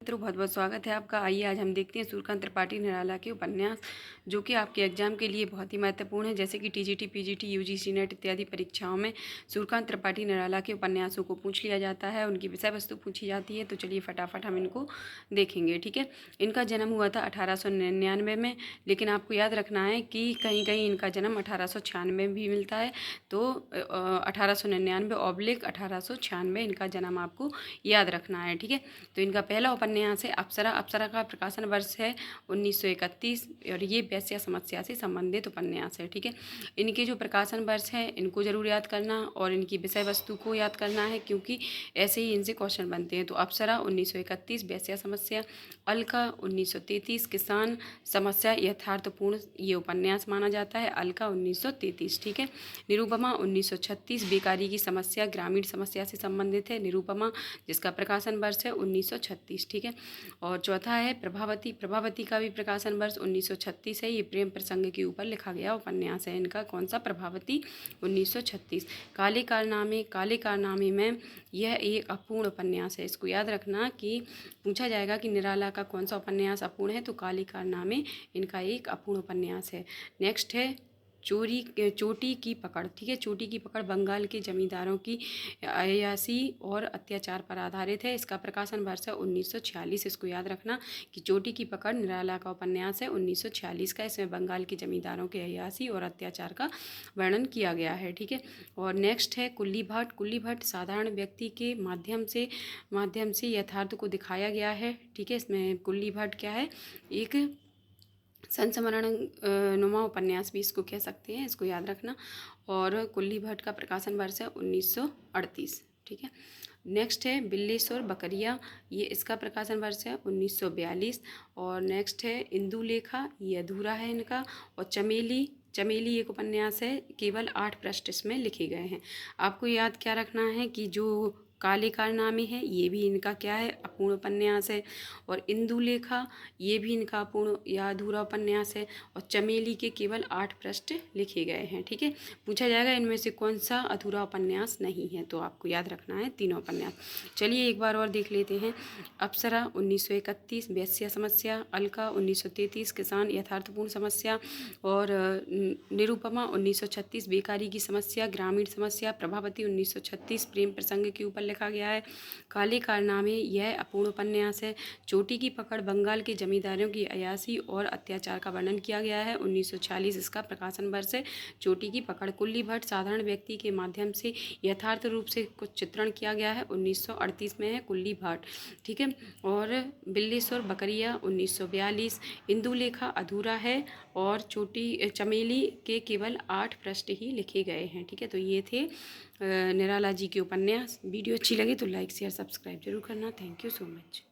मित्रों, बहुत बहुत स्वागत है आपका। आइए आज हम देखते हैं सूर्यकांत त्रिपाठी निराला के उपन्यास, जो कि आपके एग्जाम के लिए बहुत ही महत्वपूर्ण है। जैसे कि टीजीटी, पीजीटी, यूजीसी नेट इत्यादि परीक्षाओं में सूर्यकांत त्रिपाठी निराला के उपन्यासों को पूछ लिया जाता है, उनकी विषय वस्तु पूछी जाती है। तो चलिए फटाफट हम इनको देखेंगे, ठीक है। इनका जन्म हुआ था 1899 में, लेकिन आपको याद रखना है कि कहीं कहीं इनका जन्म 1896 में भी मिलता है। तो 1899/1896 इनका जन्म आपको याद रखना है, ठीक है। तो इनका पहला उपन्यास है अप्सरा। अप्सरा का प्रकाशन वर्ष है 1931 और ये वेश्या समस्या से संबंधित उपन्यास है, ठीक है। इनके जो प्रकाशन वर्ष है इनको जरूर याद करना और इनकी विषय वस्तु को याद करना है, क्योंकि ऐसे ही इनसे क्वेश्चन बनते हैं। तो अप्सरा 1931 वेश्या समस्या, अलका 1933 किसान समस्या यथार्थपूर्ण ये उपन्यास माना जाता है, अलका 1933, ठीक है। निरुपमा 1936 बेकारी की समस्या ग्रामीण समस्या से संबंधित है, निरुपमा जिसका प्रकाशन वर्ष है 1936, ठीक है। और चौथा है प्रभावती। प्रभावती का भी प्रकाशन वर्ष 1936 है। ये प्रेम प्रसंग के ऊपर लिखा गया उपन्यास है इनका। कौन सा? प्रभावती 1936। काले कारनामे। काले कारनामे में यह एक अपूर्ण उपन्यास है। इसको याद रखना कि पूछा जाएगा कि निराला का कौन सा उपन्यास अपूर्ण है, तो काले कारनामे इनका एक अपूर्ण उपन्यास है। नेक्स्ट है चोटी की पकड़, ठीक है। चोटी की पकड़ बंगाल के जमींदारों की अय्याशी और अत्याचार पर आधारित है। इसका प्रकाशन वर्ष है 1946। इसको याद रखना कि चोटी की पकड़ निराला का उपन्यास है 1946 का। इसमें बंगाल के जमींदारों के अय्याशी और अत्याचार का वर्णन किया गया है, ठीक है। और नेक्स्ट है कुल्ली भट्ट। कुल्ली भट्ट साधारण व्यक्ति के माध्यम से यथार्थ को दिखाया गया है, ठीक है। इसमें कुल्ली भट्ट क्या है? एक संस्मरण नुमा उपन्यास भी इसको कह सकते हैं, इसको याद रखना। और कुल्ली भट्ट का प्रकाशन वर्ष है 1938, ठीक है। नेक्स्ट है बिल्लेश्वर बकरिया। ये इसका प्रकाशन वर्ष है 1942। और नेक्स्ट है इंदुलेखा, ये अधूरा है इनका। और चमेली। चमेली एक उपन्यास है, केवल 8 पृष्ठ इसमें लिखे गए हैं। आपको याद क्या रखना है कि जो काले कारनामे है ये भी इनका क्या है? अपूर्ण उपन्यास है। और इंदुलेखा ये भी इनका अपूर्ण या अधूरा उपन्यास है। और चमेली के केवल 8 पृष्ठ लिखे गए हैं, ठीक है। पूछा जाएगा इनमें से कौन सा अधूरा उपन्यास नहीं है, तो आपको याद रखना है तीनों उपन्यास। चलिए एक बार और देख लेते हैं। अप्सरा 1931 वेश्या समस्या, अलका 1933 किसान यथार्थपूर्ण समस्या, और निरुपमा 1936 बेकारी की समस्या ग्रामीण समस्या, प्रभावती 1936 प्रेम प्रसंग के ऊपर लिखा गया है। काले कारनामे यह अपूर्ण उपन्यास है। चोटी की पकड़ बंगाल के जमींदारों की अय्याशी और अत्याचार का वर्णन किया गया है 1946 इसका प्रकाशन वर्ष है। चोटी की पकड़। कुल्ली भट्ट साधारण व्यक्ति के माध्यम से यथार्थ रूप से कुछ चित्रण किया गया है 1938 में है कुल्ली भट्ट, ठीक है। और बिल्लेश्वर बकरिया 1942। इंदुलेखा अधूरा है। और चमेली के केवल 8 पृष्ठ ही लिखे गए हैं, ठीक है। तो ये थे निराला जी के उपन्यास। वीडियो अच्छी लगे तो लाइक शेयर सब्सक्राइब जरूर करना। Thank you so much.